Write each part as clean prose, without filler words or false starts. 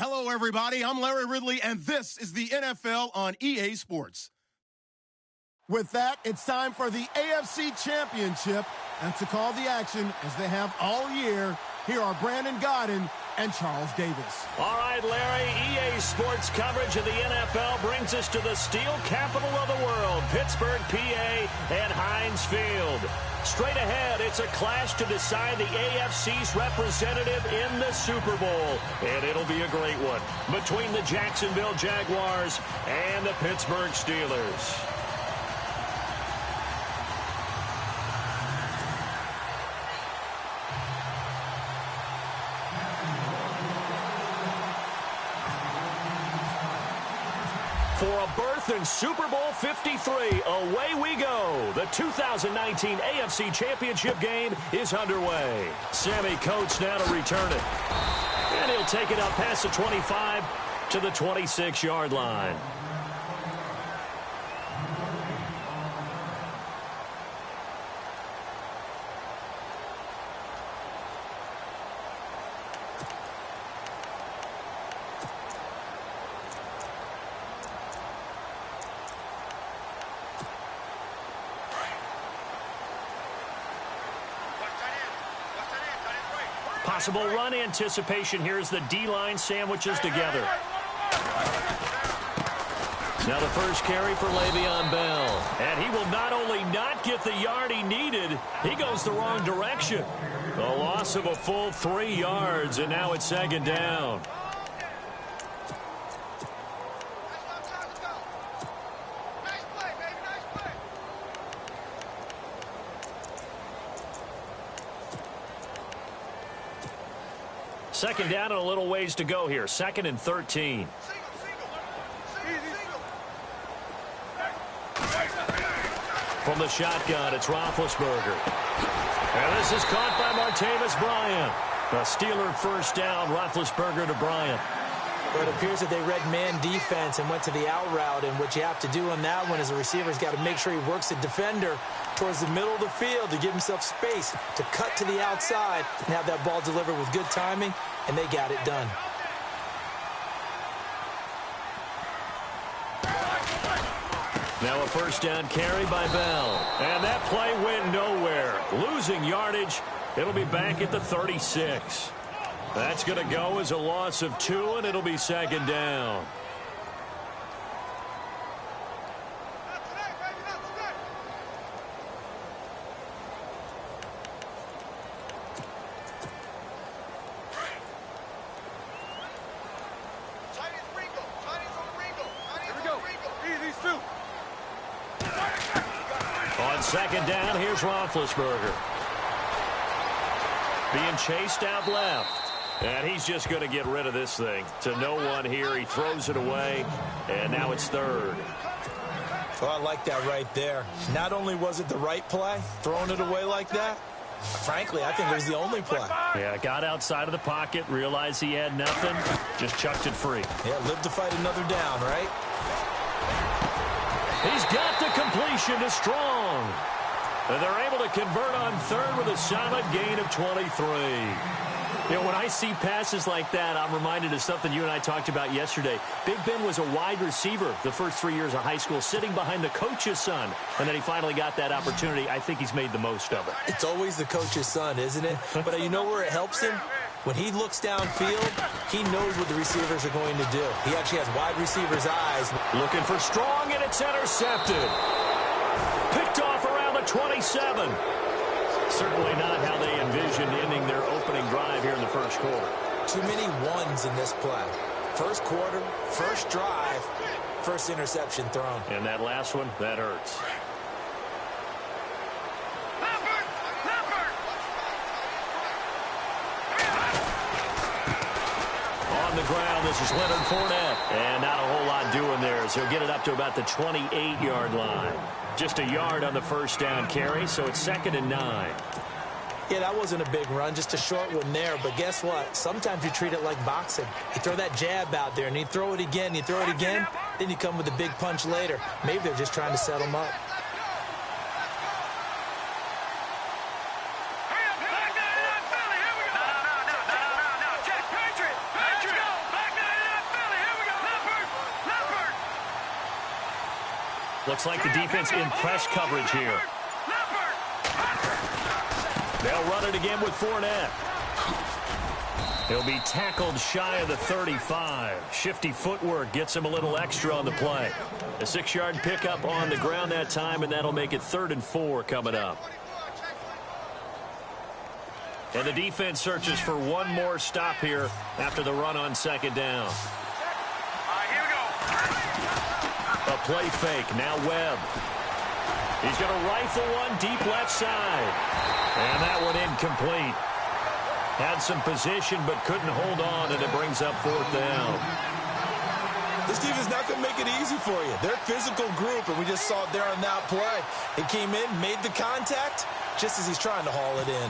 Hello, everybody. I'm Larry Ridley, and this is the NFL on EA Sports. With that, it's time for the AFC Championship. And to call the action, as they have all year, here are Brandon Godden and Charles Davis. All right, Larry, EA Sports coverage of the NFL brings us to the steel capital of the world, Pittsburgh, PA, and Heinz Field. Straight ahead, it's a clash to decide the AFC's representative in the Super Bowl. And it'll be a great one between the Jacksonville Jaguars and the Pittsburgh Steelers. For a berth in Super Bowl 53, away we go. The 2019 AFC Championship game is underway. Sammy Coates now to return it. And he'll take it up past the 25 to the 26-yard line. Possible run anticipation here as the D-line sandwiches together. Now the first carry for Le'Veon Bell. And he will not only not get the yard he needed, he goes the wrong direction. A loss of a full 3 yards, and now it's second down. Second down and a little ways to go here. 2nd and 13. From the shotgun, it's Roethlisberger. And this is caught by Martavis Bryant. A Steeler first down, Roethlisberger to Bryant. But it appears that they read man defense and went to the out route. And what you have to do on that one is the receiver's got to make sure he works the defender towards the middle of the field to give himself space to cut to the outside and have that ball delivered with good timing, and they got it done. Now a first down carry by Bell. And that play went nowhere. Losing yardage. It'll be back at the 36. That's going to go as a loss of 2, and it'll be second down. On second down, here's Roethlisberger. Being chased out left. And he's just going to get rid of this thing. To no one here. He throws it away. And now it's third. Well, I like that right there. Not only was it the right play, throwing it away like that, frankly, I think it was the only play. Yeah, got outside of the pocket, realized he had nothing, just chucked it free. Yeah, live to fight another down, right? He's got the completion to Strong. And they're able to convert on third with a solid gain of 23. You know, when I see passes like that, I'm reminded of something you and I talked about yesterday. Big Ben was a wide receiver the first 3 years of high school, sitting behind the coach's son. And then he finally got that opportunity. I think he's made the most of it. It's always the coach's son, isn't it? But you know where it helps him? When he looks downfield, he knows what the receivers are going to do. He actually has wide receivers' eyes. Looking for Strong, and it's intercepted. Picked off around the 27. Certainly not how they envisioned ending their opening drive here in the first quarter. Too many ones in this play. First quarter, first drive, first interception thrown. And that last one, that hurts. On the ground, this is Leonard Fournette. And not a whole lot doing there, so he'll get it up to about the 28-yard line. Just a yard on the first down carry, so it's 2nd and 9. Yeah, that wasn't a big run, just a short one there. But guess what? Sometimes you treat it like boxing. You throw that jab out there, and you throw it again, you throw it again, then you come with a big punch later. Maybe they're just trying to set them up. Looks like the defense in press coverage here. They'll run it again with Fournette. He'll be tackled shy of the 35. Shifty footwork gets him a little extra on the play. A 6-yard pickup on the ground that time, and that'll make it 3rd and 4 coming up. And the defense searches for one more stop here after the run on 2nd down. Here we go. A play fake. Now Webb. He's going to rifle one deep left side. And that one incomplete. Had some position but couldn't hold on, and it brings up 4th down. This defense not going to make it easy for you. They're a physical group, and we just saw it there on that play. He came in, made the contact, just as he's trying to haul it in.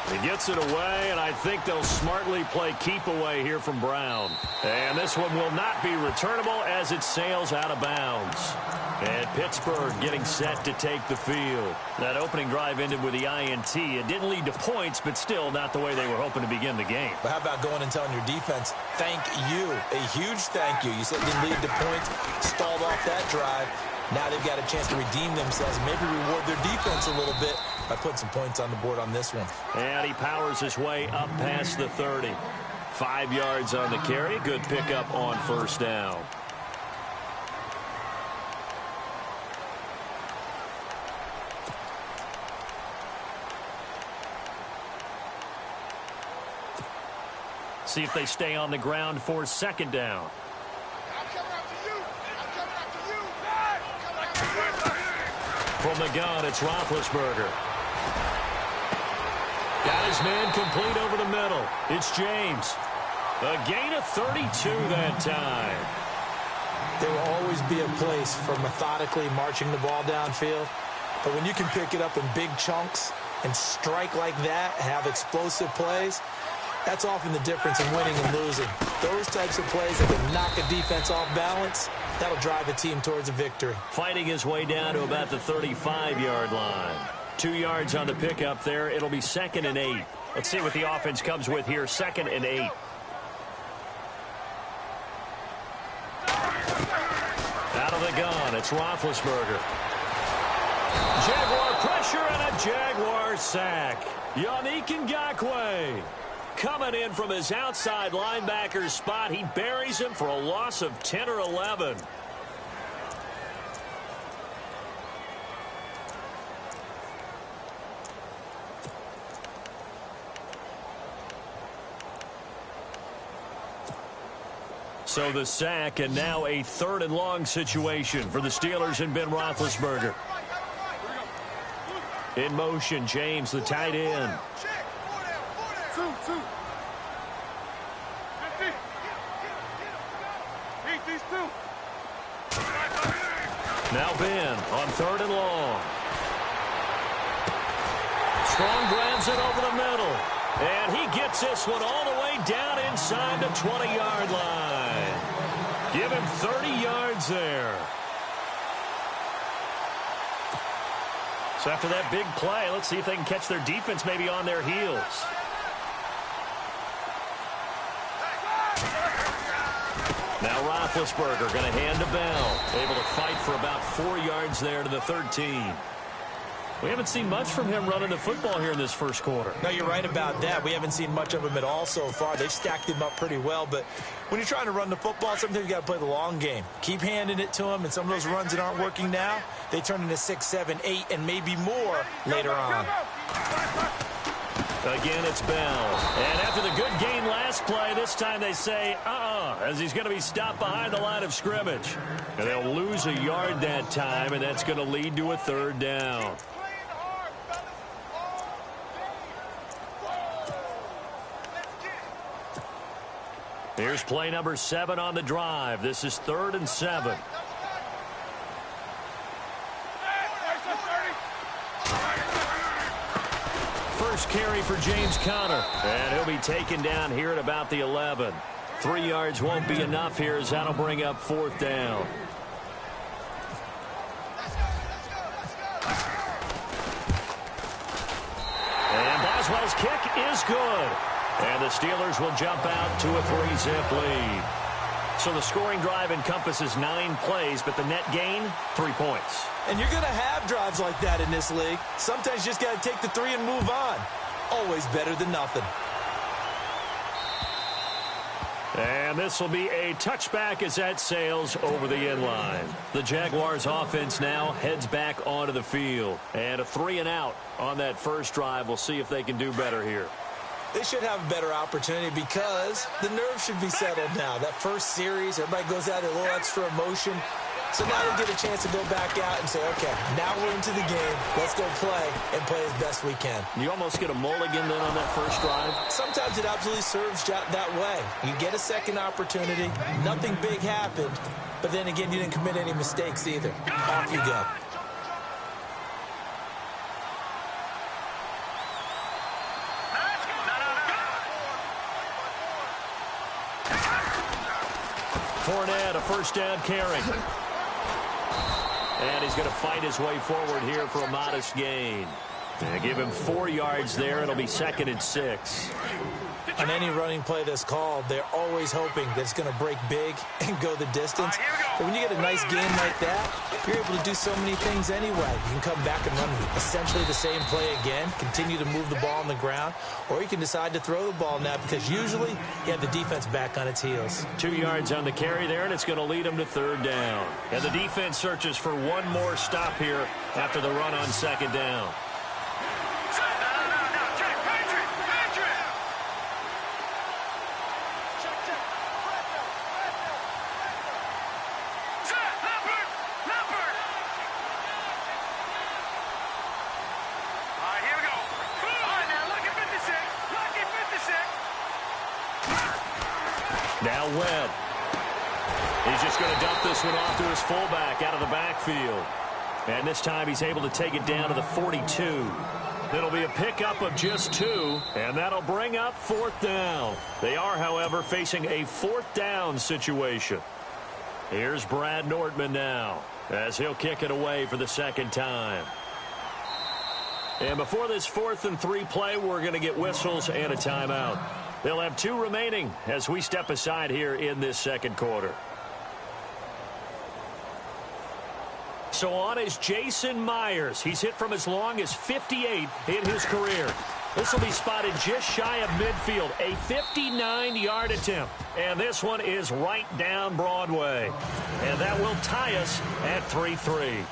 He gets it away, and I think they'll smartly play keep away here from Brown. And this one will not be returnable as it sails out of bounds. And Pittsburgh getting set to take the field. That opening drive ended with the INT. It didn't lead to points, but still not the way they were hoping to begin the game. But how about going and telling your defense, thank you, a huge thank you. You said it didn't lead to points, stalled off that drive. Now they've got a chance to redeem themselves, maybe reward their defense a little bit by putting some points on the board on this one. And he powers his way up past the 30. 5 yards on the carry. Good pickup on 1st down. See if they stay on the ground for 2nd down. From the gun, it's Roethlisberger. Got his man complete over the middle. It's James. A gain of 32 that time. There will always be a place for methodically marching the ball downfield. But when you can pick it up in big chunks and strike like that, have explosive plays, that's often the difference in winning and losing. Those types of plays that can knock a defense off balance, that'll drive a team towards a victory. Fighting his way down to about the 35-yard line. 2 yards on the pickup there. It'll be 2nd and 8. Let's see what the offense comes with here. 2nd and 8. Out of the gun, it's Roethlisberger. Jaguar pressure and a Jaguar sack. Yannick Ngakoue coming in from his outside linebacker spot. He buries him for a loss of 10 or 11. So the sack, and now a 3rd and long situation for the Steelers and Ben Roethlisberger. In motion, James, the tight end. Now Ben on 3rd and long. Strong grabs it over the middle. And he gets this one all the way down inside the 20-yard line. Give him 30 yards there. So after that big play, let's see if they can catch their defense maybe on their heels. Now Roethlisberger going to hand to Bell. Able to fight for about 4 yards there to the 13. We haven't seen much from him running the football here in this first quarter. No, you're right about that. We haven't seen much of him at all so far. They've stacked him up pretty well, but when you're trying to run the football, sometimes you got to play the long game. Keep handing it to him, and some of those runs that aren't working now, they turn into 6, 7, 8, and maybe more later on. Again, it's Bell. And after the good gain last play, this time they say, as he's going to be stopped behind the line of scrimmage. And they'll lose a yard that time, and that's going to lead to a 3rd down. Here's play number 7 on the drive. This is 3rd and 7. First carry for James Conner. And he'll be taken down here at about the 11. 3 yards won't be enough here as that'll bring up 4th down. And Boswell's kick is good. And the Steelers will jump out to a 3-zip lead. So the scoring drive encompasses 9 plays, but the net gain, 3 points. And you're going to have drives like that in this league. Sometimes you just got to take the 3 and move on. Always better than nothing. And this will be a touchback as that sails over the end line. The Jaguars offense now heads back onto the field. And a 3 and out on that first drive. We'll see if they can do better here. They should have a better opportunity because the nerves should be settled now. That first series, everybody goes out with a little extra emotion. So now they get a chance to go back out and say, okay, now we're into the game. Let's go play and play as best we can. You almost get a mulligan then on that first drive? Sometimes it absolutely serves that way. You get a second opportunity. Nothing big happened. But then again, you didn't commit any mistakes either. Off you go. Fournette, a first down carry. And he's going to fight his way forward here for a modest gain. And give him 4 yards there. It'll be 2nd and 6. On any running play that's called, they're always hoping that it's going to break big and go the distance. But when you get a nice game like that, you're able to do so many things anyway. You can come back and run essentially the same play again, continue to move the ball on the ground, or you can decide to throw the ball now because usually you have the defense back on its heels. 2 yards on the carry there, and it's going to lead them to 3rd down. And the defense searches for one more stop here after the run on 2nd down. Now Webb. He's just going to dump this one off to his fullback out of the backfield. And this time he's able to take it down to the 42. It'll be a pickup of just 2, and that'll bring up 4th down. They are, however, facing a 4th down situation. Here's Brad Nordman now as he'll kick it away for the 2nd time. And before this 4th and 3 play, we're going to get whistles and a timeout. They'll have 2 remaining as we step aside here in this 2nd quarter. So on is Jason Myers. He's hit from as long as 58 in his career. This will be spotted just shy of midfield, a 59-yard attempt. And this one is right down Broadway. And that will tie us at 3-3.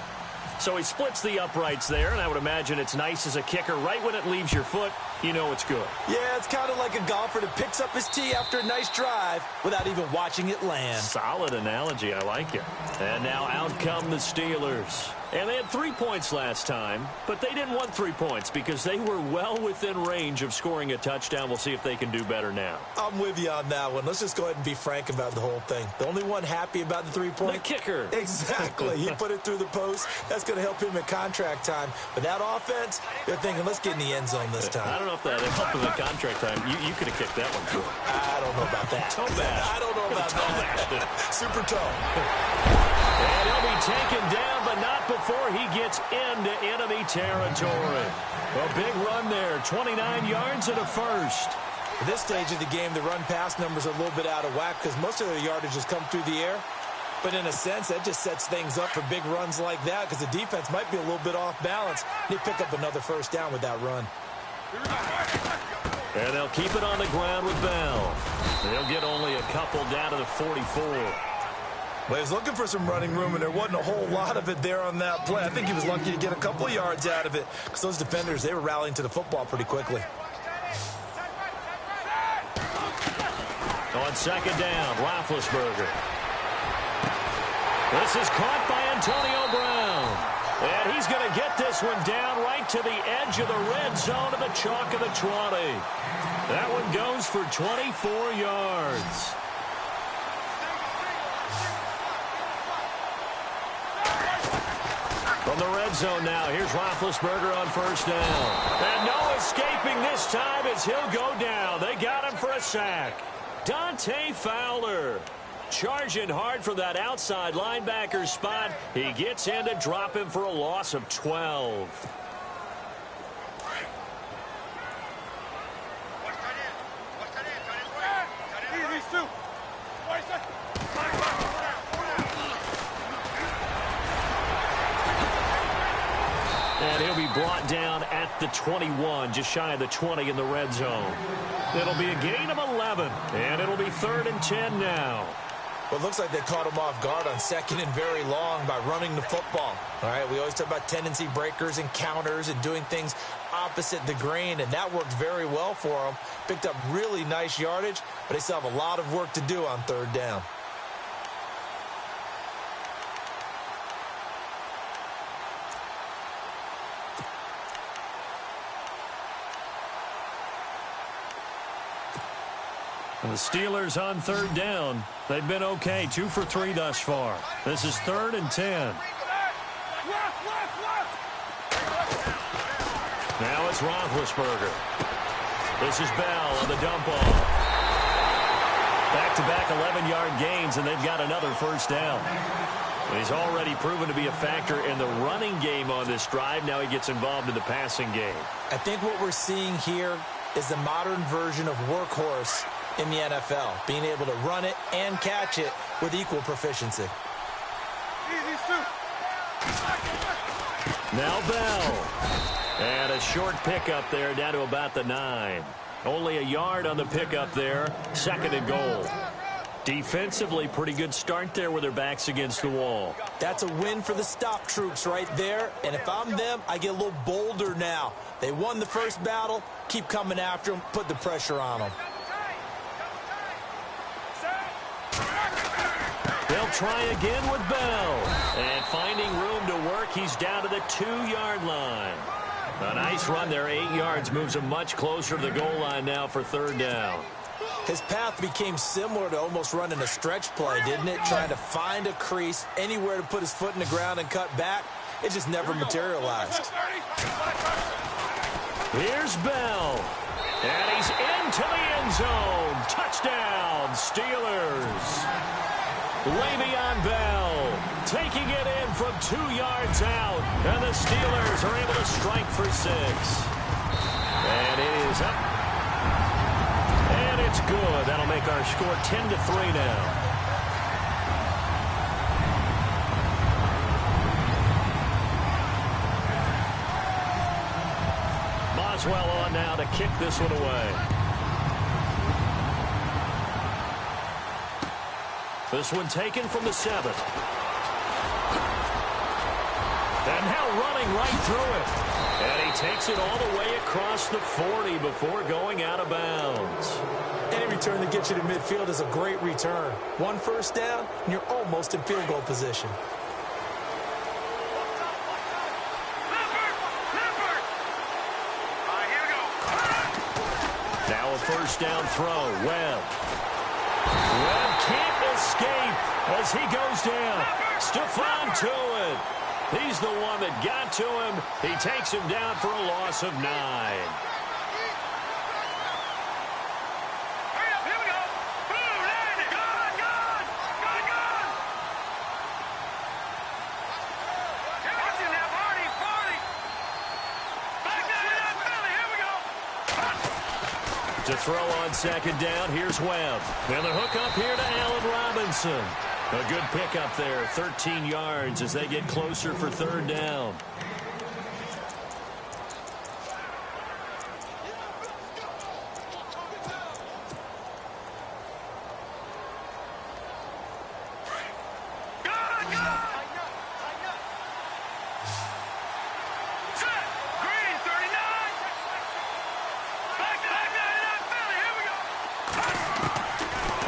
So he splits the uprights there, and I would imagine it's nice as a kicker. Right when it leaves your foot, you know it's good. Yeah, it's kind of like a golfer that picks up his tee after a nice drive without even watching it land. Solid analogy. I like it. And now out come the Steelers. And they had 3 points last time, but they didn't want 3 points because they were well within range of scoring a touchdown. We'll see if they can do better now. I'm with you on that one. Let's just go ahead and be frank about the whole thing. The only one happy about the 3-point? The kicker. Exactly. He put it through the post. That's going to help him at contract time. But that offense, they're thinking, let's get in the end zone this time. I don't know if that helped him at contract time. You could have kicked that one through. I don't know about that. Toe bash. I don't know about that. Super toe. And he'll be taken down, but not before he gets into enemy territory. A big run there, 29 yards and a first. At this stage of the game, the run-pass numbers are a little bit out of whack because most of the yardage has come through the air. But in a sense, that just sets things up for big runs like that because the defense might be a little bit off balance. They pick up another first down with that run. And they'll keep it on the ground with Bell. They'll get only a couple down to the 44. Well, he was looking for some running room, and there wasn't a whole lot of it there on that play. I think he was lucky to get a couple of yards out of it because those defenders, they were rallying to the football pretty quickly. On 2nd down, Roethlisberger. This is caught by Antonio Brown. And he's going to get this one down right to the edge of the red zone of the chalk of the 20. That one goes for 24 yards. From the red zone now, here's Roethlisberger on first down. And no escaping this time as he'll go down. They got him for a sack. Dante Fowler charging hard from that outside linebacker spot. He gets in to drop him for a loss of 12. at the 21, just shy of the 20 in the red zone. It'll be a gain of 11, and it'll be 3rd and 10 now. Well, it looks like they caught him off guard on 2nd and very long by running the football. All right, we always talk about tendency breakers and counters and doing things opposite the grain, and that worked very well for them. Picked up really nice yardage, but they still have a lot of work to do on 3rd down. And the Steelers on 3rd down. They've been okay, 2 for 3 thus far. This is 3rd and 10. Now it's Roethlisberger. This is Bell on the dump off. Back-to-back 11-yard gains, and they've got another 1st down. He's already proven to be a factor in the running game on this drive. Now he gets involved in the passing game. I think what we're seeing here is the modern version of workhorse in the NFL, being able to run it and catch it with equal proficiency. Now Bell. And a short pickup there down to about the 9. Only a yard on the pickup there. 2nd and goal. Defensively, pretty good start there with their backs against the wall. That's a win for the stop troops right there. And if I'm them, I get a little bolder now. They won the first battle. Keep coming after them. Put the pressure on them. They'll try again with Bell. And finding room to work, he's down to the 2-yard line. A nice run there, 8 yards, moves him much closer to the goal line now for 3rd down. His path became similar to almost running a stretch play, didn't it? Trying to find a crease, anywhere to put his foot in the ground and cut back. It just never materialized. Here's Bell. And he's into the end zone. Touchdown, Steelers. Le'Veon Bell taking it in from 2 yards out. And the Steelers are able to strike for 6. And it is up. And it's good. That'll make our score 10-3 now. Boswell on now to kick this one away. This one taken from the 7. And now running right through it. And he takes it all the way across the 40 before going out of bounds. Any return that gets you to midfield is a great return. 1 first down, and you're almost in field goal position. Now a 1st down throw. Webb can't escape as he goes down. Stephon Tuitt. He's the one that got to him. He takes him down for a loss of 9. Hurry up, here we go. Boom, land it. Gone. Watch it now, party. Back down to that belly, here we go. To throw on 2nd down, here's Webb. And the hook up here to Allen Robinson. A good pickup there, 13 yards as they get closer for 3rd down. Green, 39. Back to that belly, here we go.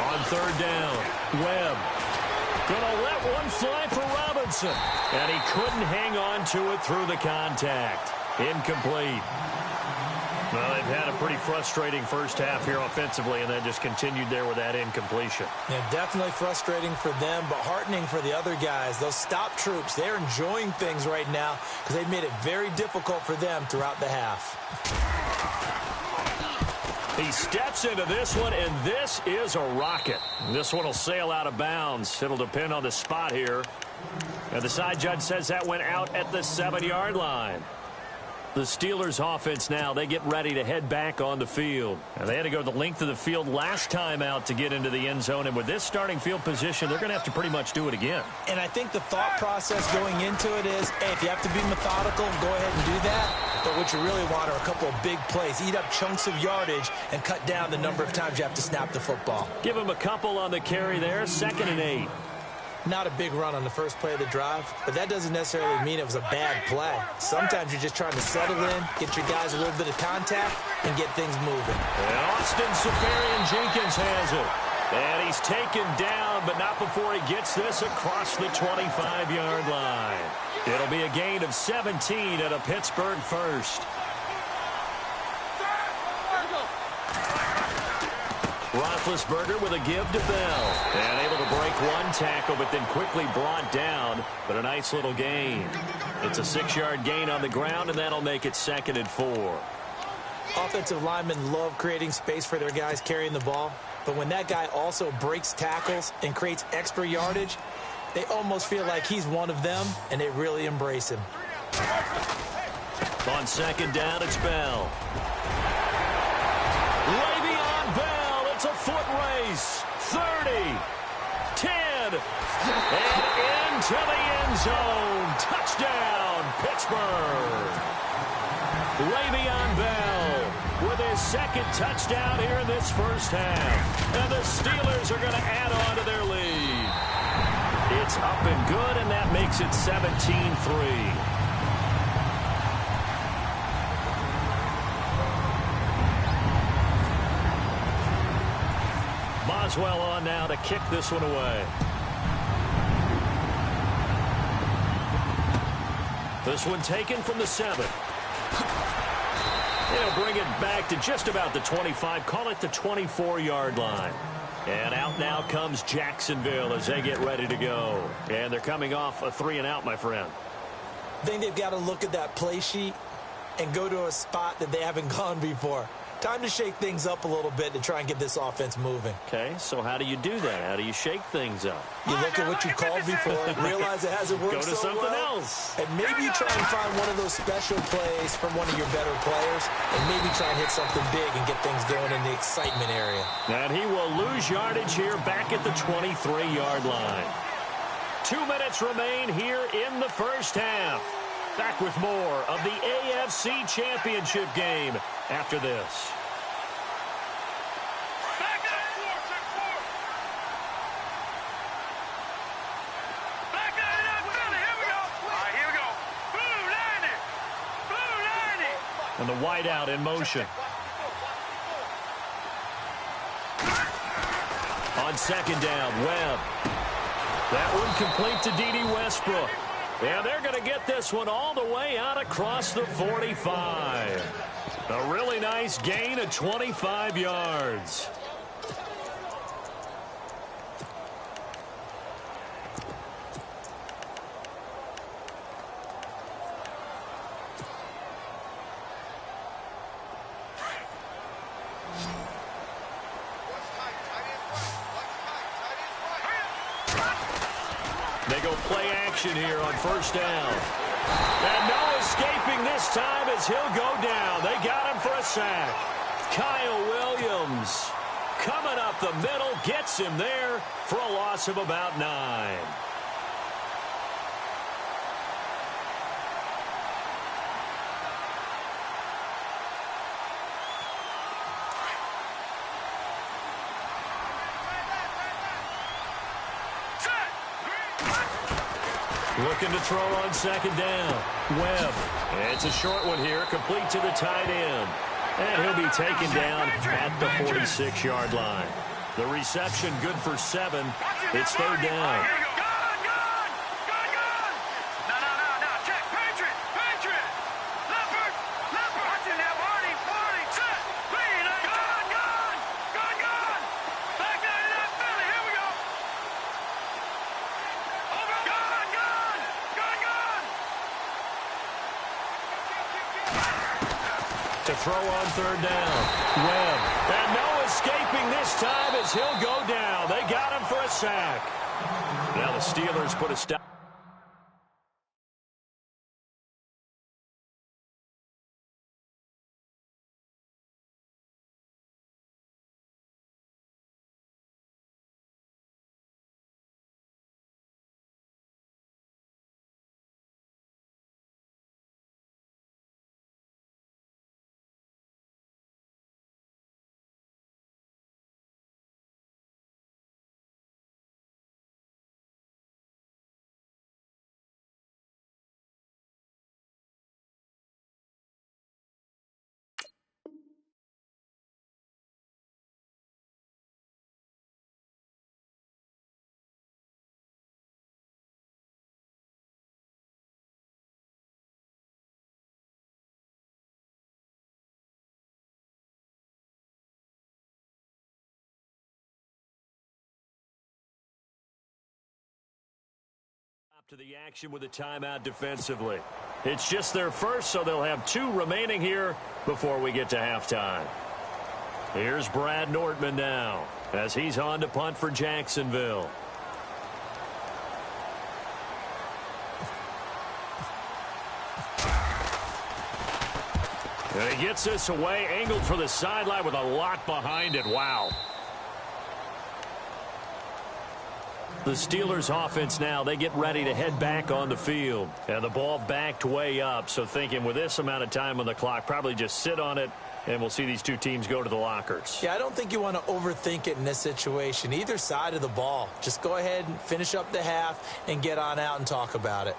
On 3rd down, Webb. Gonna let one fly for Robinson. And he couldn't hang on to it through the contact. Incomplete. Well, they've had a pretty frustrating first half here offensively, and then just continued there with that incompletion. Yeah, definitely frustrating for them, but heartening for the other guys. Those stop troops, they're enjoying things right now because they've made it very difficult for them throughout the half. He steps into this one, and this is a rocket. This one will sail out of bounds. It'll depend on the spot here. And the side judge says that went out at the 7-yard line. The Steelers offense now, they get ready to head back on the field. And they had to go the length of the field last time out to get into the end zone. And with this starting field position, they're going to have to pretty much do it again. And I think the thought process going into it is, hey, if you have to be methodical, go ahead and do that. But what you really want are a couple of big plays. Eat up chunks of yardage and cut down the number of times you have to snap the football. Give him a couple on the carry there, 2nd and 8. Not a big run on the first play of the drive, but that doesn't necessarily mean it was a bad play. Sometimes you're just trying to settle in, get your guys a little bit of contact, and get things moving. And Austin Seferian-Jenkins has it. And he's taken down, but not before he gets this across the 25-yard line. It'll be a gain of 17 at a Pittsburgh first. Roethlisberger with a give to Bell. And able to break one tackle, but then quickly brought down. But a nice little gain. It's a 6-yard gain on the ground, and that'll make it 2nd and 4. Offensive linemen love creating space for their guys carrying the ball. But when that guy also breaks tackles and creates extra yardage, they almost feel like he's one of them, and they really embrace him. On 2nd down, it's Bell. Le'Veon Bell, it's a foot race. 30, 10, and into the end zone. Touchdown, Pittsburgh. Le'Veon Bell with his 2nd touchdown here in this first half. And the Steelers are going to add on to their lead. It's up and good, and that makes it 17-3. Boswell on now to kick this one away. This one taken from the 7. They'll bring it back to just about the 25. Call it the 24-yard line. And out now comes Jacksonville as they get ready to go. And they're coming off a 3-and-out, my friend. I think they've got to look at that play sheet and go to a spot that they haven't gone before. Time to shake things up a little bit to try and get this offense moving. Okay, so how do you do that? How do you shake things up? You look at what you called before, realize it hasn't worked so well. Go to something else. And maybe you try and find one of those special plays from one of your better players, and maybe try and hit something big and get things going in the excitement area. And he will lose yardage here back at the 23-yard line. 2 minutes remain here in the first half. Back with more of the AFC Championship game after this. And the wideout in motion. On 2nd down, Webb. That one complete to D.D. Westbrook. And they're going to get this one all the way out across the 45. A really nice gain of 25 yards. They go play action here on 1st down. And no escaping this time as he'll go down. They got him for a sack. Kyle Williams coming up the middle, gets him there for a loss of about 9. Looking to throw on 2nd down. Webb. It's a short one here, complete to the tight end. And he'll be taken down at the 46-yard line. The reception good for 7. It's 3rd down. To throw on 3rd down. Webb. And no escaping this time as he'll go down. They got him for a sack. Now the Steelers put a stop. To the action with a timeout defensively. It's just their first, so they'll have 2 remaining here before we get to halftime. Here's Brad Nortman now as he's on to punt for Jacksonville. And he gets this away, angled for the sideline with a lot behind it. Wow. The Steelers offense now, they get ready to head back on the field. And the ball backed way up, so thinking with this amount of time on the clock, probably just sit on it, and we'll see these 2 teams go to the lockers. Yeah, I don't think you want to overthink it in this situation. Either side of the ball. Just go ahead and finish up the half and get on out and talk about it.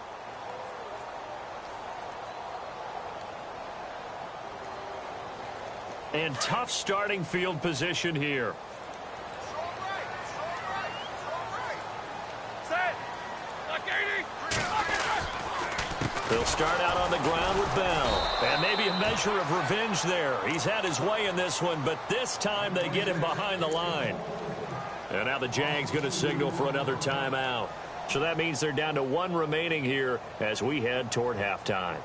And tough starting field position here. They'll start out on the ground with Bell. And maybe a measure of revenge there. He's had his way in this one, but this time they get him behind the line. And now the Jags going to signal for another timeout. So that means they're down to 1 remaining here as we head toward halftime.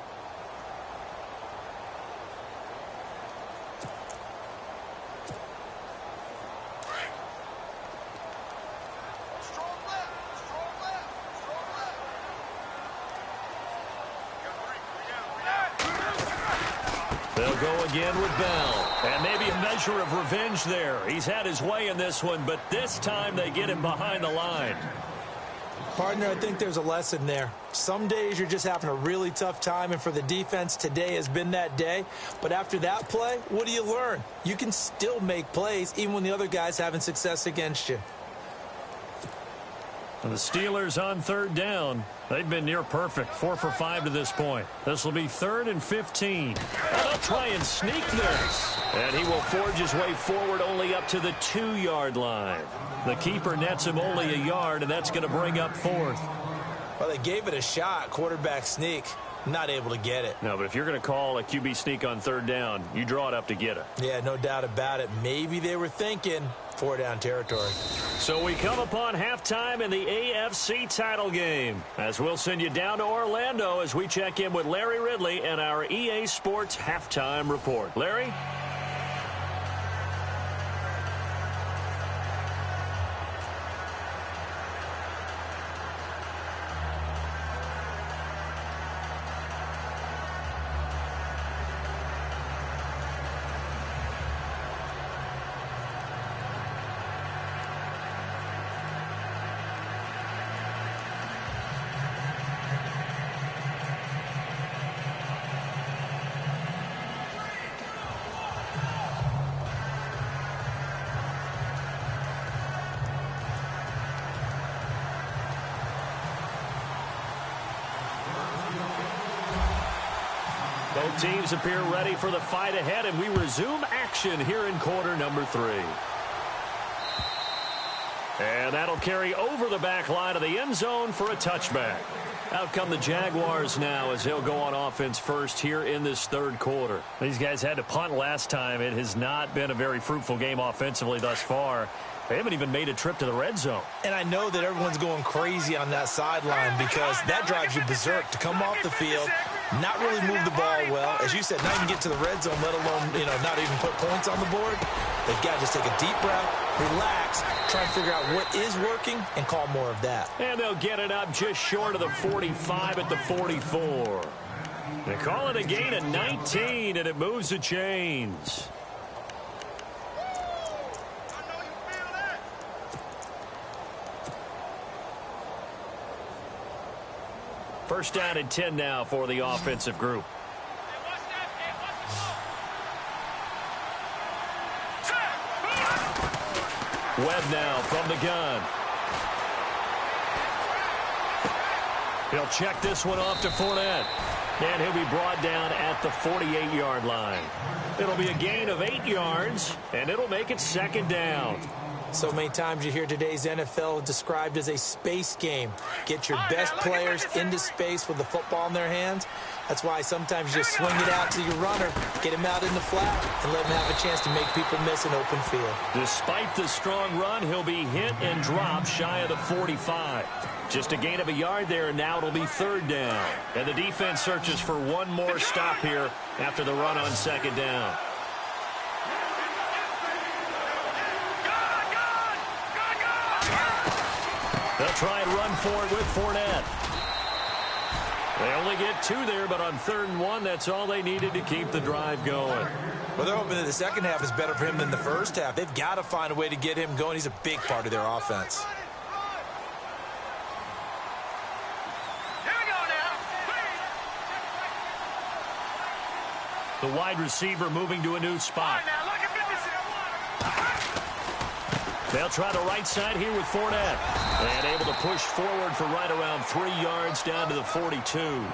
They'll go again with Bell. And maybe a measure of revenge there. He's had his way in this one, but this time they get him behind the line. Partner, I think there's a lesson there. Some days you're just having a really tough time, and for the defense, today has been that day. But after that play, what do you learn? You can still make plays even when the other guy's having success against you. And the Steelers on 3rd down. They've been near perfect, 4 for 5 to this point. This will be 3rd and 15. And they'll try and sneak this. And he will forge his way forward only up to the 2-yard line. The keeper nets him only a yard, and that's going to bring up 4th. Well, they gave it a shot, quarterback sneak. Not able to get it. No, but if you're going to call a QB sneak on 3rd down, you draw it up to get it. Yeah, no doubt about it. Maybe they were thinking 4-down territory. So we come upon halftime in the AFC title game, as we'll send you down to Orlando as we check in with Larry Ridley and our EA Sports halftime report. Larry? Both teams appear ready for the fight ahead, and we resume action here in quarter number 3. And that'll carry over the back line of the end zone for a touchback. Out come the Jaguars now as they'll go on offense first here in this 3rd quarter. These guys had to punt last time. It has not been a very fruitful game offensively thus far. They haven't even made a trip to the red zone. And I know that everyone's going crazy on that sideline because that drives you berserk to come off the field, not really move the ball well. As you said, not even get to the red zone, let alone, not even put points on the board. They've got to just take a deep breath, relax, try and figure out what is working, and call more of that. And they'll get it up just short of the 45 at the 44. They call it a gain of 19, and it moves the chains. First down and 10 now for the offensive group. Webb now from the gun. He'll check this one off to Fournette. And he'll be brought down at the 48-yard line. It'll be a gain of 8 yards, and it'll make it 2nd down. So many times you hear today's NFL described as a space game. Get your best players into space with the football in their hands. That's why sometimes you just swing it out to your runner, get him out in the flat, and let him have a chance to make people miss an open field. Despite the strong run, he'll be hit and dropped shy of the 45. Just a gain of a yard there, and now it'll be third down. And the defense searches for one more stop here after the run on second down. They'll try and run for it with Fournette. They only get 2 there, but on 3rd and 1, that's all they needed to keep the drive going. Well, they're hoping that the second half is better for him than the first half. They've got to find a way to get him going. He's a big part of their offense. Here we go now. The wide receiver moving to a new spot. Now look at 50. They'll try the right side here with Fournette. And able to push forward for right around 3 yards down to the 42.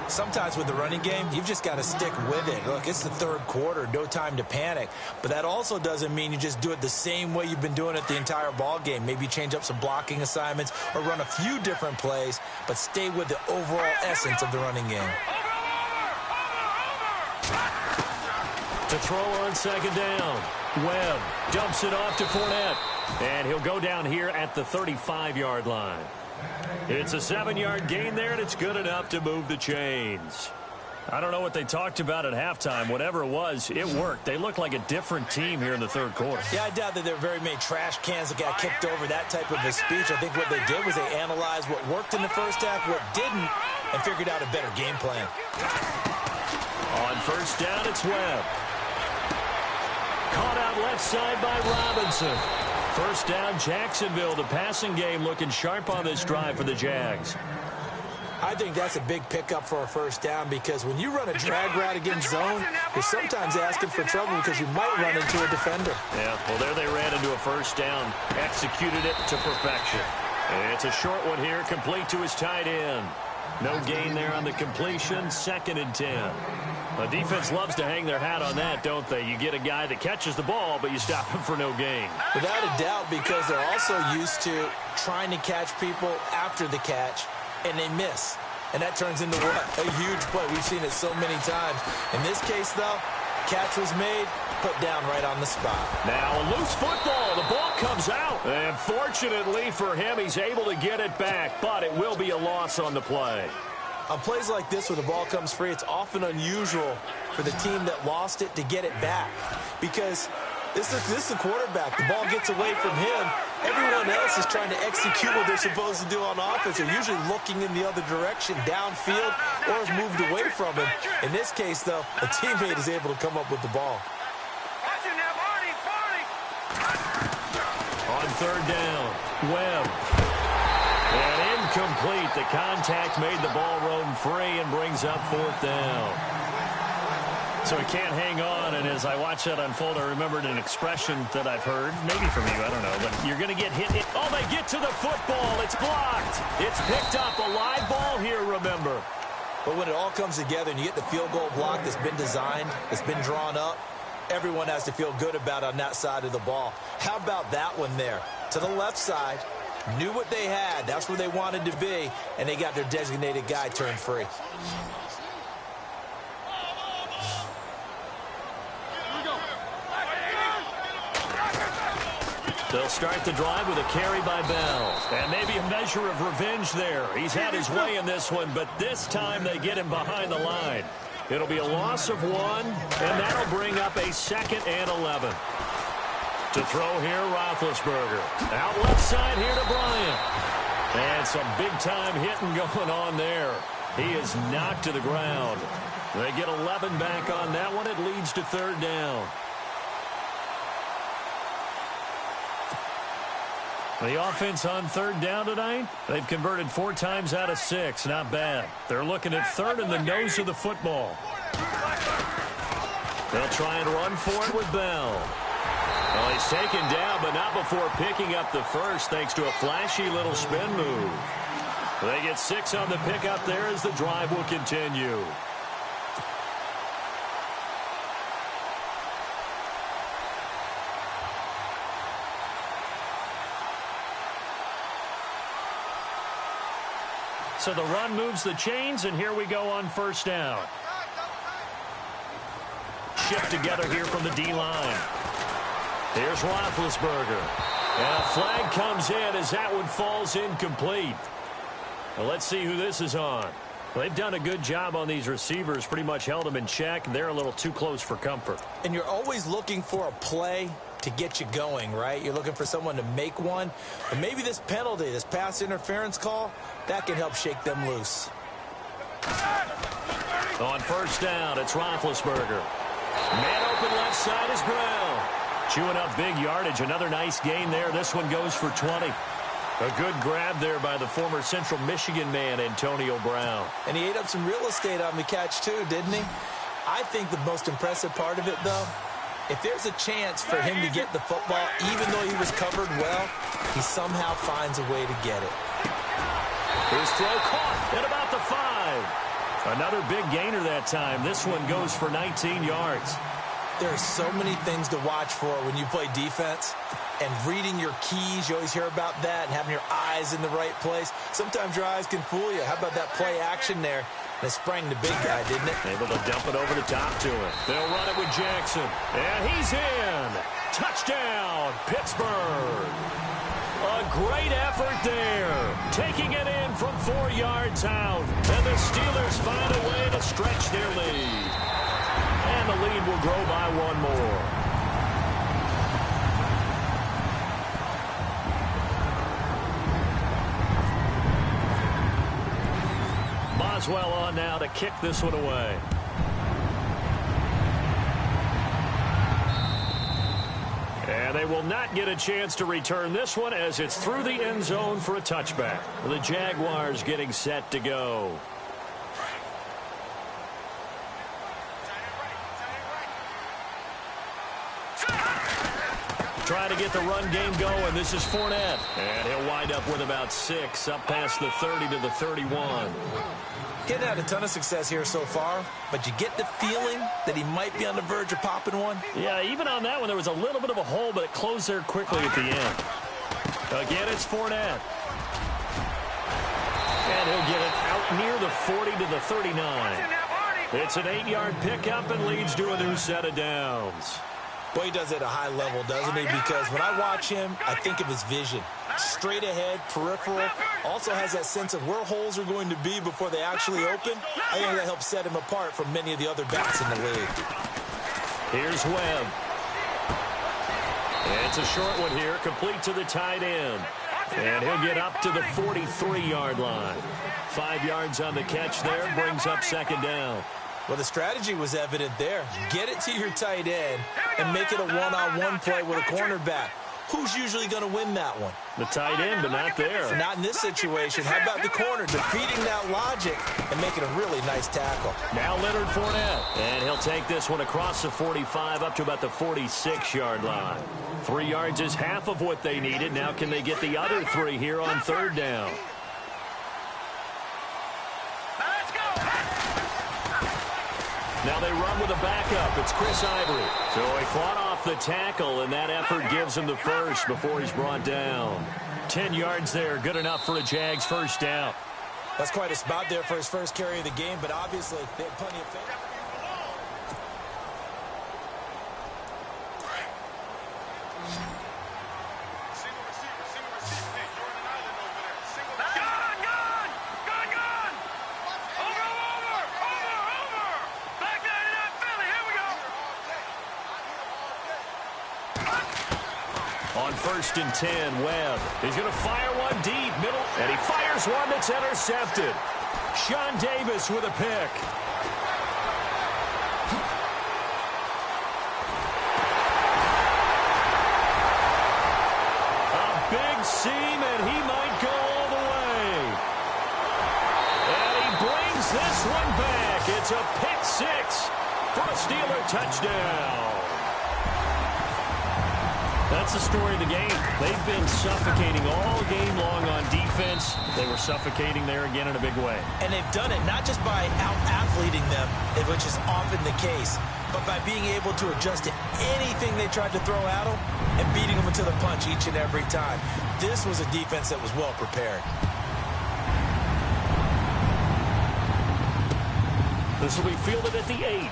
Sometimes with the running game, you've just got to stick with it. Look, it's the third quarter, no time to panic. But that also doesn't mean you just do it the same way you've been doing it the entire ball game. Maybe change up some blocking assignments or run a few different plays, but stay with the overall essence of the running game. To throw on second down. Webb dumps it off to Fournette. And he'll go down here at the 35-yard line. It's a 7-yard gain there, and it's good enough to move the chains. I don't know what they talked about at halftime. Whatever it was, it worked. They looked like a different team here in the third quarter. Yeah, I doubt that there were very many trash cans that got kicked over, that type of a speech. I think what they did was they analyzed what worked in the first half, what didn't, and figured out a better game plan. On first down, it's Webb. Caught out left side by Robinson. First down, Jacksonville. The passing game looking sharp on this drive for the Jags. I think that's a big pickup for a first down because when you run a drag route against zone, you're sometimes asking for trouble because you might run into a defender. Yeah, well, there they ran into a first down. Executed it to perfection. And it's a short one here, complete to his tight end. No gain there on the completion, 2nd and 10. The defense loves to hang their hat on that, don't they? You get a guy that catches the ball, but you stop him for no gain. Without a doubt, because they're also used to trying to catch people after the catch, and they miss. And that turns into what? A huge play. We've seen it so many times. In this case, though, catch was made, put down right on the spot. Now a loose football. The ball comes out. And fortunately for him, he's able to get it back, but it will be a loss on the play. On plays like this where the ball comes free, it's often unusual for the team that lost it to get it back because this is the quarterback. The ball gets away from him. Everyone else is trying to execute what they're supposed to do on offense. They're usually looking in the other direction, downfield, or have moved away from him. In this case, though, a teammate is able to come up with the ball. On third down, Webb. And incomplete. The contact made the ball roam free and brings up 4th down. So he can't hang on, and as I watch that unfold, I remembered an expression that I've heard, maybe from you, I don't know, but you're going to get hit. Oh, they get to the football. It's blocked. It's picked up. A live ball here, remember. But when it all comes together and you get the field goal block that's been designed, that's been drawn up, everyone has to feel good about on that side of the ball. How about that one there? To the left side, knew what they had. That's where they wanted to be, and they got their designated guy turned free. They'll start the drive with a carry by Bell. And maybe a measure of revenge there. He's had his way in this one, but this time they get him behind the line. It'll be a loss of 1, and that'll bring up a 2nd and 11. To throw here, Roethlisberger. Out left side here to Bryant. And some big-time hitting going on there. He is knocked to the ground. They get 11 back on that one. It leads to 3rd down. The offense on 3rd down tonight, they've converted 4 times out of 6. Not bad. They're looking at 3rd in the nose of the football. They'll try and run for it with Bell. Well, he's taken down, but not before picking up the first thanks to a flashy little spin move. They get 6 on the pickup there as the drive will continue. So the run moves the chains, and here we go on first down. Shift together here from the D-line. Here's Roethlisberger. And a flag comes in as that one falls incomplete. Well, let's see who this is on. They've done a good job on these receivers, pretty much held them in check, and they're a little too close for comfort. And you're always looking for a play to get you going, right? You're looking for someone to make one. But maybe this penalty, this pass interference call, that can help shake them loose. On first down, it's Roethlisberger. Man open left side is Brown. Chewing up big yardage. Another nice gain there. This one goes for 20. A good grab there by the former Central Michigan man, Antonio Brown. And he ate up some real estate on the catch, too, didn't he? I think the most impressive part of it, though, if there's a chance for him to get the football, even though he was covered well, he somehow finds a way to get it. His throw caught at about the 5. Another big gainer that time. This one goes for 19 yards. There are so many things to watch for when you play defense. And reading your keys, you always hear about that, and having your eyes in the right place. Sometimes your eyes can fool you. How about that play action there? And it sprang the big guy, didn't it? Able to dump it over the top to him. They'll run it with Jackson. And he's in. Touchdown, Pittsburgh. A great effort there. Taking it in from 4 yards out. And the Steelers find a way to stretch their lead. And the lead will grow by one more. Boswell on now to kick this one away. And they will not get a chance to return this one as it's through the end zone for a touchback. The Jaguars getting set to go. Trying to get the run game going. This is Fournette. And he'll wind up with about 6 up past the 30 to the 31. Getting had a ton of success here so far, but you get the feeling that he might be on the verge of popping one. Yeah, even on that one, there was a little bit of a hole, but it closed there quickly at the end. Again, it's Fournette. And he'll get it out near the 40 to the 39. It's an 8-yard pickup and leads to a new set of downs. Well, he does it at a high level, doesn't he? Because when I watch him, I think of his vision. Straight ahead, peripheral. Also has that sense of where holes are going to be before they actually open. I think that helps set him apart from many of the other backs in the league. Here's Webb. It's a short one here, complete to the tight end. And he'll get up to the 43-yard line. 5 yards on the catch there, brings up second down. Well, the strategy was evident there. Get it to your tight end and make it a one-on-one play with a cornerback. Who's usually going to win that one? The tight end, but not there. Not in this situation. How about the corner defeating that logic and making a really nice tackle? Now Leonard Fournette. And he'll take this one across the 45 up to about the 46-yard line. 3 yards is half of what they needed. Now can they get the other 3 here on third down? Now they run with a backup. It's Chris Ivory. So he fought off the tackle, and that effort gives him the first before he's brought down. 10 yards there, good enough for a Jags first down. That's quite a spot there for his first carry of the game, but obviously they had plenty of faith. On 1st and 10, Webb. He's going to fire one deep, middle, and he fires one that's intercepted. Sean Davis with a pick. A big seam, and he might go all the way. And he brings this one back. It's a pick 6 for a Steeler touchdown. That's the story of the game. They've been suffocating all game long on defense. They were suffocating there again in a big way. And they've done it not just by out-athleting them, which is often the case, but by being able to adjust to anything they tried to throw at them and beating them to the punch each and every time. This was a defense that was well prepared. This will be fielded at the 8.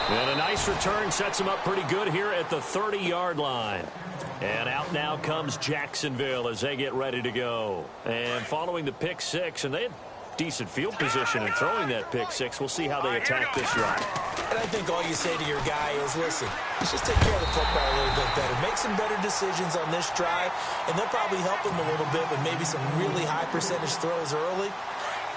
And a nice return sets him up pretty good here at the 30-yard line. And out now comes Jacksonville as they get ready to go. And following the pick 6, and they had decent field position in throwing that pick 6. We'll see how they attack this drive. And I think all you say to your guy is, listen, let's just take care of the football a little bit better. Make some better decisions on this drive, and they'll probably help him a little bit with maybe some really high percentage throws early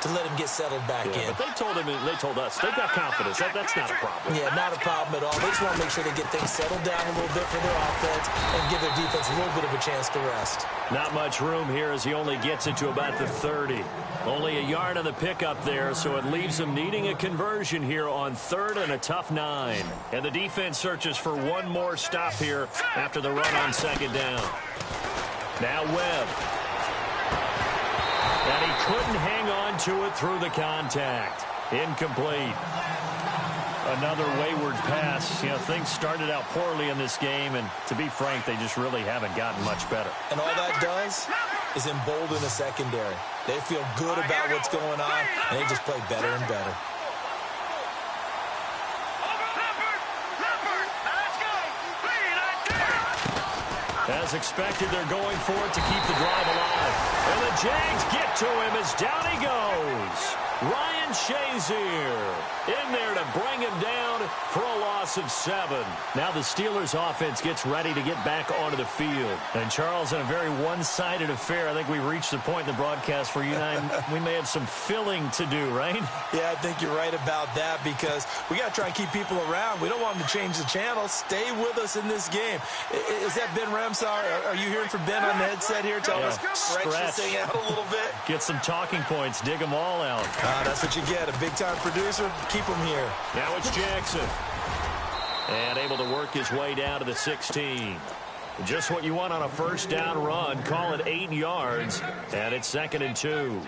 to let him get settled back in. But they told him, and they told us, they've got confidence. That's not a problem. Yeah, not a problem at all. They just want to make sure they get things settled down a little bit for their offense and give their defense a little bit of a chance to rest. Not much room here as he only gets it to about the 30. Only a yard on the pickup there, so it leaves him needing a conversion here on 3rd and a tough 9. And the defense searches for one more stop here after the run on 2nd down. Now Webb. And he couldn't hang on to it through the contact. Incomplete. Another wayward pass. You know, things started out poorly in this game, and to be frank, they just really haven't gotten much better. And all that does is embolden the secondary. They feel good about what's going on, and they just play better and better. As expected, they're going for it to keep the drive alive. And the Jags get to him as down he goes. Ryan Shazier in there to bring him down for a loss of 7. Now the Steelers offense gets ready to get back onto the field. And Charles, in a very one-sided affair, I think we reached the point in the broadcast where you and I, we may have some filling to do, right? Yeah, I think you're right about that because we got to try and keep people around. We don't want them to change the channel. Stay with us in this game. Is that Ben Ramsar? Are you hearing from Ben on the headset here? Tell us, stretch this thing out a little bit. Get some talking points. Dig them all out. That's what you get. A big-time producer. Keep him here. Now it's Jackson. And able to work his way down to the 16. Just what you want on a first down run. Call it 8 yards. And it's 2nd and 2.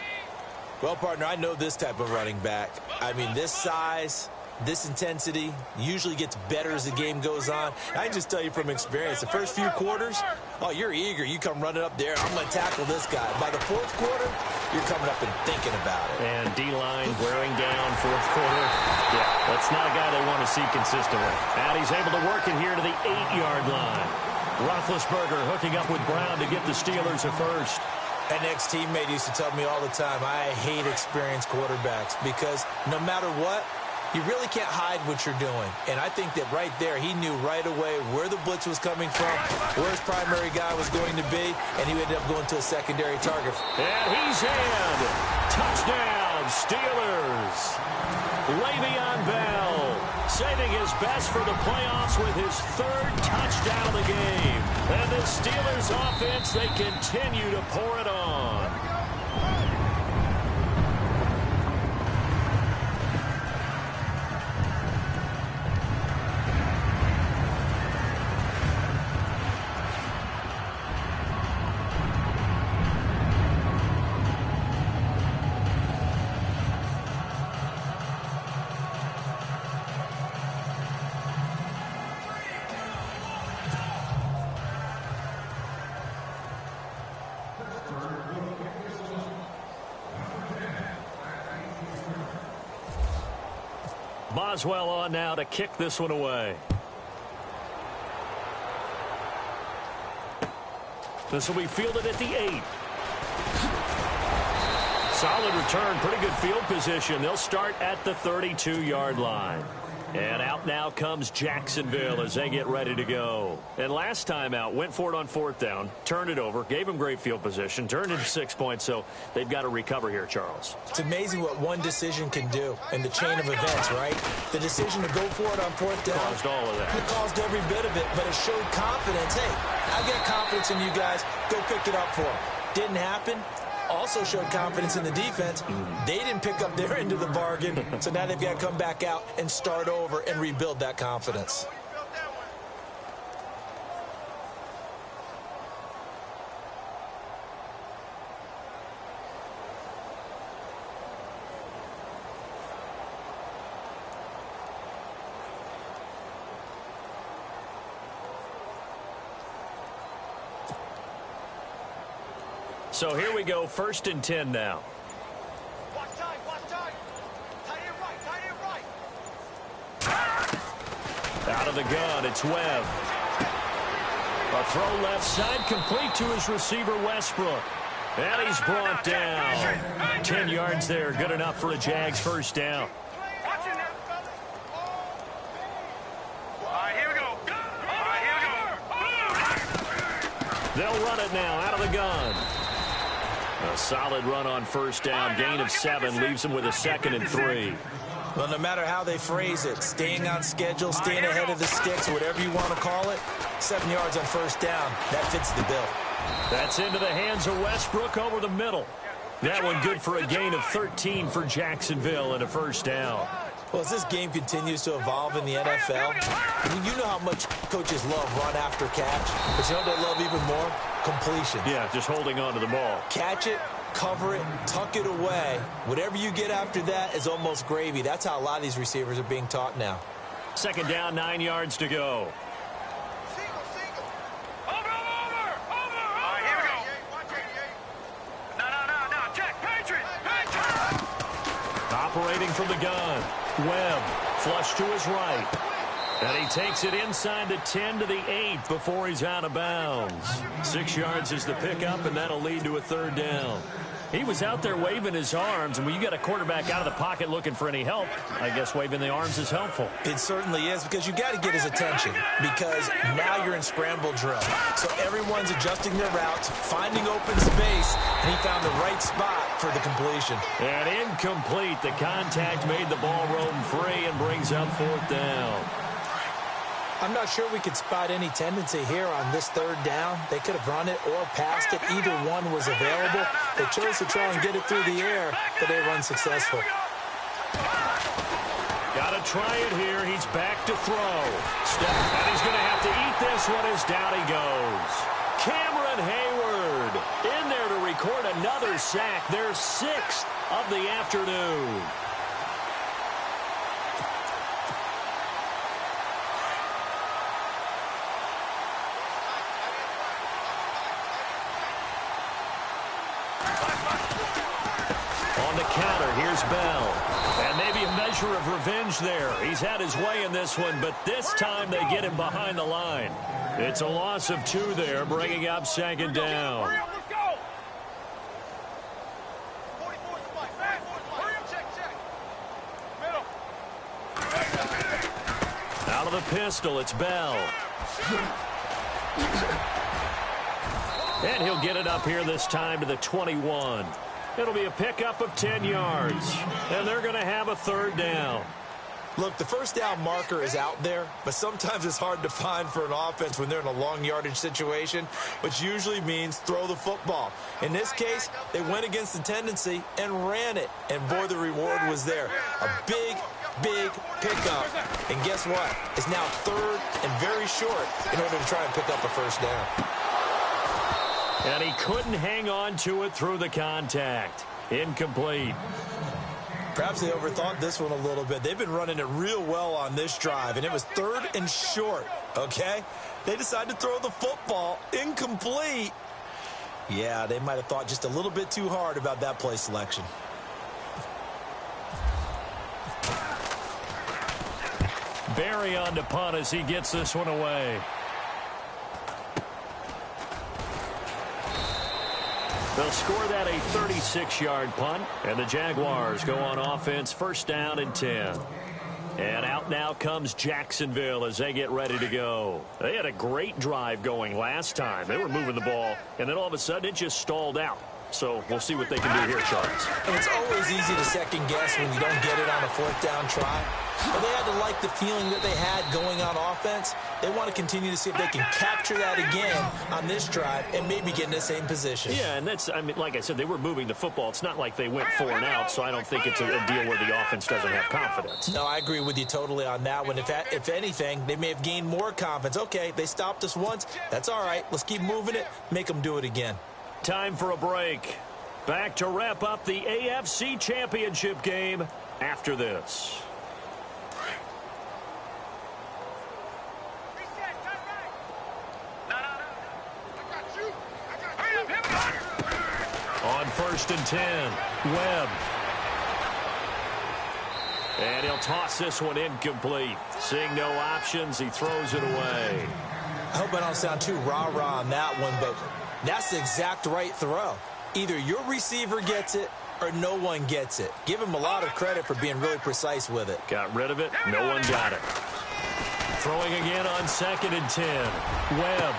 Well, partner, I know this type of running back. I mean, this size, this intensity usually gets better as the game goes on. I can just tell you from experience, the first few quarters, oh, you're eager. You come running up there. I'm going to tackle this guy. By the 4th quarter, you're coming up and thinking about it. And D-line wearing down 4th quarter. Yeah, that's not a guy they want to see consistently. And he's able to work it here to the 8-yard line. Roethlisberger hooking up with Brown to get the Steelers a first. An ex-teammate used to tell me all the time, I hate experienced quarterbacks because no matter what, you really can't hide what you're doing. And I think that right there, he knew right away where the blitz was coming from, where his primary guy was going to be, and he ended up going to a secondary target. And he's in. Touchdown, Steelers. Le'Veon Bell saving his best for the playoffs with his 3rd touchdown of the game. And the Steelers offense, they continue to pour it on. Boswell on now to kick this one away. This will be fielded at the 8. Solid return, pretty good field position. They'll start at the 32-yard line. And out now comes Jacksonville as they get ready to go. And last time out, went for it on 4th down, turned it over, gave them great field position, turned it to 6 points, so they've got to recover here, Charles. It's amazing what one decision can do in the chain of events, right? The decision to go for it on 4th down. Caused all of that. It caused every bit of it, but it showed confidence. Hey, I got confidence in you guys. Go pick it up for them. Didn't happen. Also showed confidence in the defense. They didn't pick up their end of the bargain, so now they've got to come back out and start over and rebuild that confidence. So here we go, 1st and 10 now. Out of the gun, it's Webb. A throw left side, complete to his receiver, Westbrook. And he's brought down. 10 yards there, good enough for a Jags first down. They'll run it now out of the gun. A solid run on first down. Gain of 7 leaves them with a 2nd and 3. Well, no matter how they phrase it, staying on schedule, staying ahead of the sticks, whatever you want to call it, 7 yards on first down, that fits the bill. That's into the hands of Westbrook over the middle. That one good for a gain of 13 for Jacksonville and a first down. Well, as this game continues to evolve in the NFL, I mean, you know how much coaches love run after catch, but you know what they love even more? Completion. Yeah, just holding on to the ball. Catch it, cover it, tuck it away. Whatever you get after that is almost gravy. That's how a lot of these receivers are being taught now. 2nd down, 9 yards to go. Operating from the gun. Webb, flush to his right. And he takes it inside the 10 to the 8 before he's out of bounds. 6 yards is the pickup, and that'll lead to a 3rd down. He was out there waving his arms, and when you got a quarterback out of the pocket looking for any help, I guess waving the arms is helpful. It certainly is, because you got to get his attention, because now you're in scramble drill. So everyone's adjusting their routes, finding open space, and he found the right spot for the completion. And incomplete. The contact made the ball roam free and brings up 4th down. I'm not sure we could spot any tendency here on this 3rd down. They could have run it or passed it. Either one was available. They chose to try and get it through the air, but they were unsuccessful. Got to try it here. He's back to throw. And he's going to have to eat this one as down he goes. Cameron Hayward in there to record another sack. Their 6th of the afternoon. On the counter, here's Bell. And maybe a measure of revenge there. He's had his way in this one, but this time they get him behind the line. It's a loss of 2 there, bringing up 2nd down. Out of the pistol, it's Bell. And he'll get it up here this time to the 21. It'll be a pickup of 10 yards. And they're going to have a 3rd down. Look, the first down marker is out there, but sometimes it's hard to find for an offense when they're in a long yardage situation, which usually means throw the football. In this case, they went against the tendency and ran it. And, boy, the reward was there. A big pickup. And guess what? It's now 3rd and very short in order to try and pick up a first down. And he couldn't hang on to it through the contact. Incomplete. Perhaps they overthought this one a little bit. They've been running it real well on this drive, and it was 3rd and short, okay? They decided to throw the football. Incomplete. Yeah, they might have thought just a little bit too hard about that play selection. Barry on to punt as he gets this one away. They'll score that a 36-yard punt, and the Jaguars go on offense, 1st down and 10. And out now comes Jacksonville as they get ready to go. They had a great drive going last time. They were moving the ball, and then all of a sudden it just stalled out. So we'll see what they can do here, Charles. And it's always easy to second guess when you don't get it on a 4th down try. But they had to like the feeling that they had going on offense. They want to continue to see if they can capture that again on this drive and maybe get in the same position. Yeah, and that's, I mean, like I said, they were moving the football. It's not like they went 4 and out, so I don't think it's a deal where the offense doesn't have confidence. No, I agree with you totally on that one. If anything, they may have gained more confidence. Okay, they stopped us once. That's all right. Let's keep moving it. Make them do it again. Time for a break. Back to wrap up the AFC Championship game after this. On 1st and 10, Webb. And he'll toss this one incomplete. Seeing no options, he throws it away. I hope I don't sound too rah-rah on that one, but that's the exact right throw. Either your receiver gets it or no one gets it. Give him a lot of credit for being really precise with it. Got rid of it. No one got it. Throwing again on 2nd and 10. Webb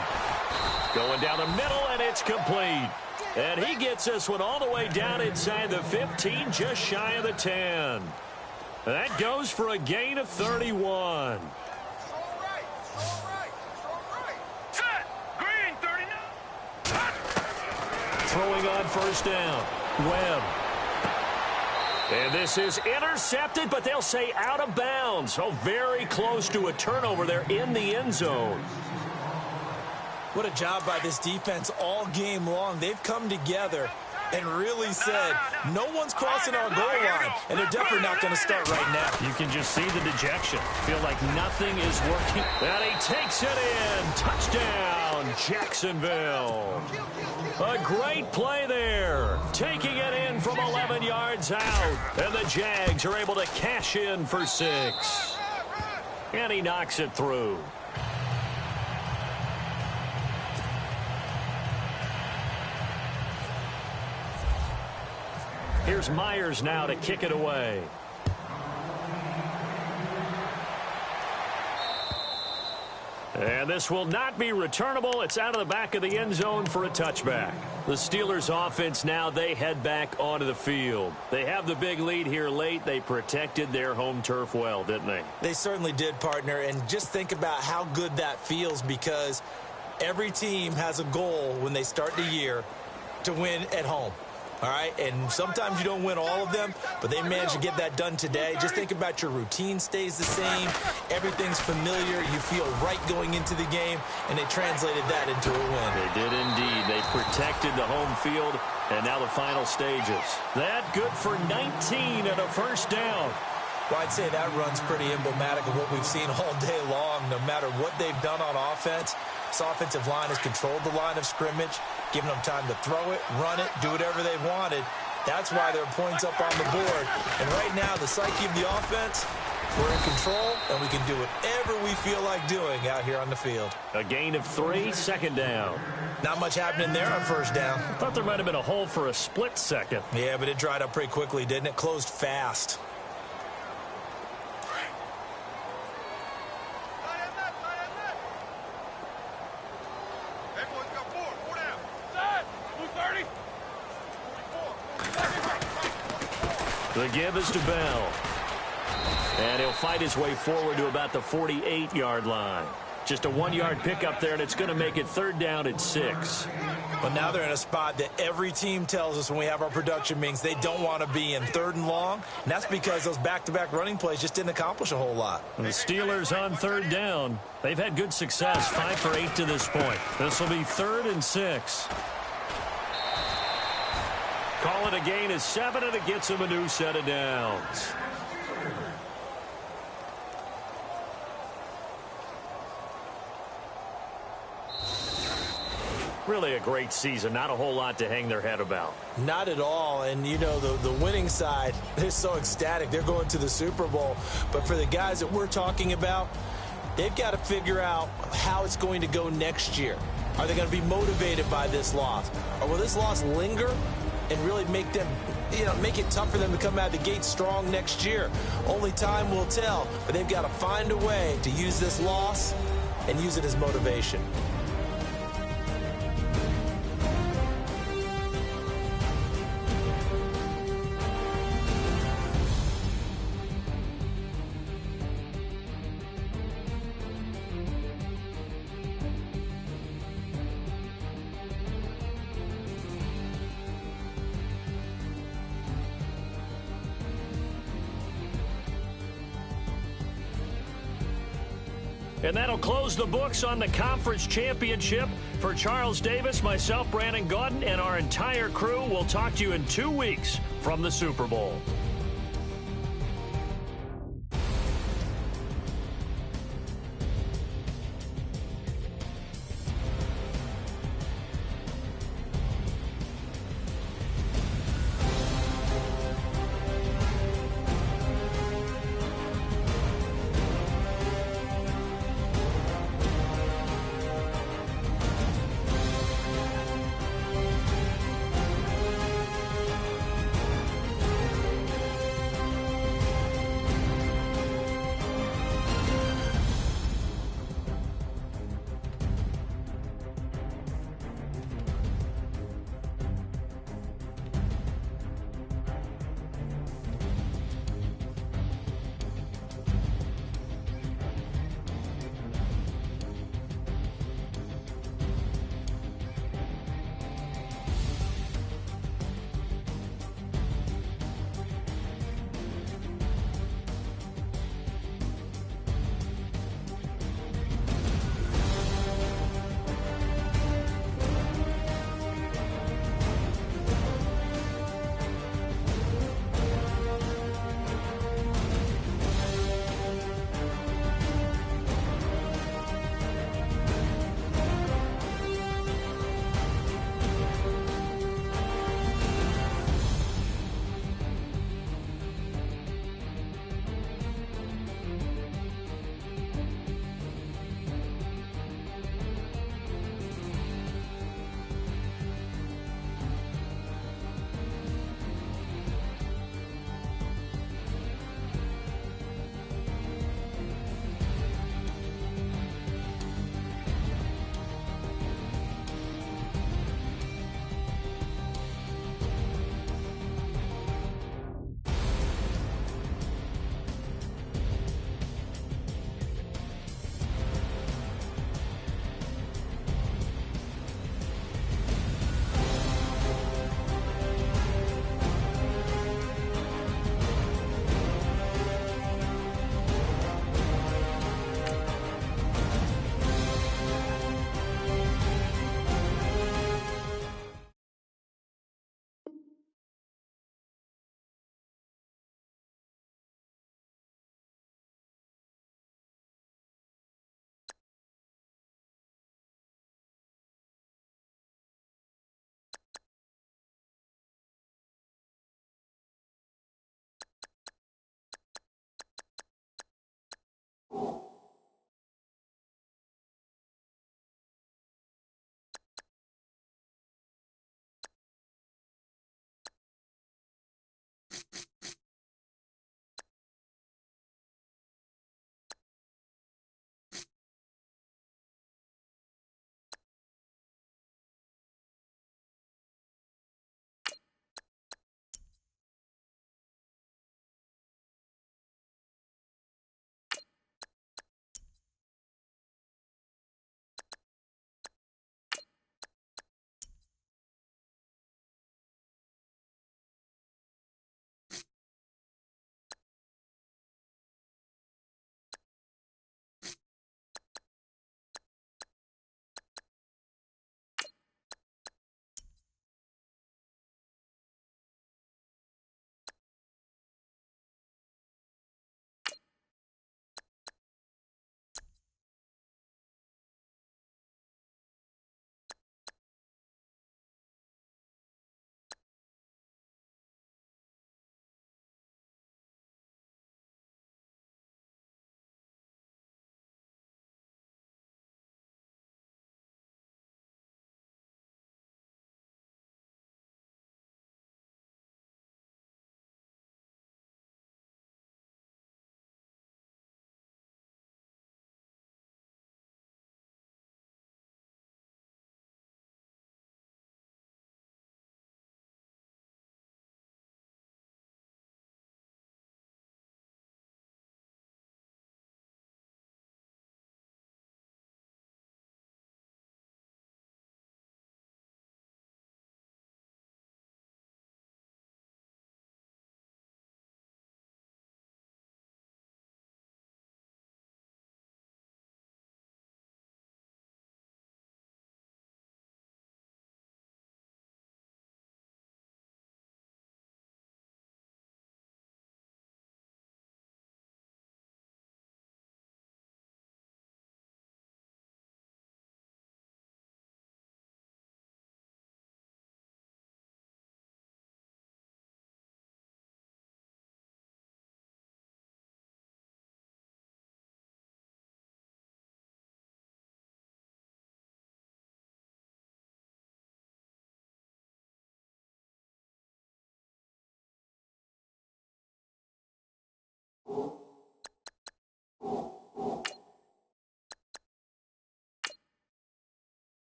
going down the middle, and it's complete. And he gets this one all the way down inside the 15, just shy of the 10. That goes for a gain of 31. Set. Green 39. Throwing on 1st down. Webb. And this is intercepted, but they'll say out of bounds. So very close to a turnover there in the end zone. What a job by this defense all game long. They've come together and really said, no one's crossing our goal line, and they're definitely not going to start right now. You can just see the dejection. Feel like nothing is working. And he takes it in. Touchdown, Jacksonville. A great play there. Taking it in from 11 yards out. And the Jags are able to cash in for 6. And he knocks it through. Here's Myers now to kick it away. And this will not be returnable. It's out of the back of the end zone for a touchback. The Steelers offense now, they head back onto the field. They have the big lead here late. They protected their home turf well, didn't they? They certainly did, partner. And just think about how good that feels, because every team has a goal when they start the year to win at home. All right, and sometimes you don't win all of them, but they managed to get that done today. Just think about your routine stays the same. Everything's familiar. You feel right going into the game, and they translated that into a win. They did indeed. They protected the home field, and now the final stages. That good for 19 and a 1st down. Well, I'd say that run's pretty emblematic of what we've seen all day long. No matter what they've done on offense, this offensive line has controlled the line of scrimmage, giving them time to throw it, run it, do whatever they wanted. That's why there are points up on the board. And right now, the psyche of the offense, we're in control, and we can do whatever we feel like doing out here on the field. A gain of 3, 2nd down. Not much happening there on 1st down. Thought there might have been a hole for a split second. Yeah, but it dried up pretty quickly, didn't it? Closed fast. The give is to Bell. And he'll fight his way forward to about the 48-yard line. Just a 1-yard pickup there, and it's going to make it 3rd down at 6. But now they're in a spot that every team tells us when we have our production meetings they don't want to be in, 3rd and long. And that's because those back-to-back running plays just didn't accomplish a whole lot. And the Steelers on 3rd down. They've had good success, 5 for 8 to this point. This will be 3rd and 6. Call it a gain of 7, and it gets him a new set of downs. Really a great season. Not a whole lot to hang their head about. Not at all. And, you know, the winning side, they're so ecstatic. They're going to the Super Bowl. But for the guys that we're talking about, they've got to figure out how it's going to go next year. Are they going to be motivated by this loss? Or will this loss linger and really make them, make it tough for them to come out of the gate strong next year? Only time will tell, but they've got to find a way to use this loss and use it as motivation. And that'll close the books on the conference championship. For Charles Davis, myself, Brandon Gaudin, and our entire crew, we'll talk to you in 2 weeks from the Super Bowl.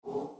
All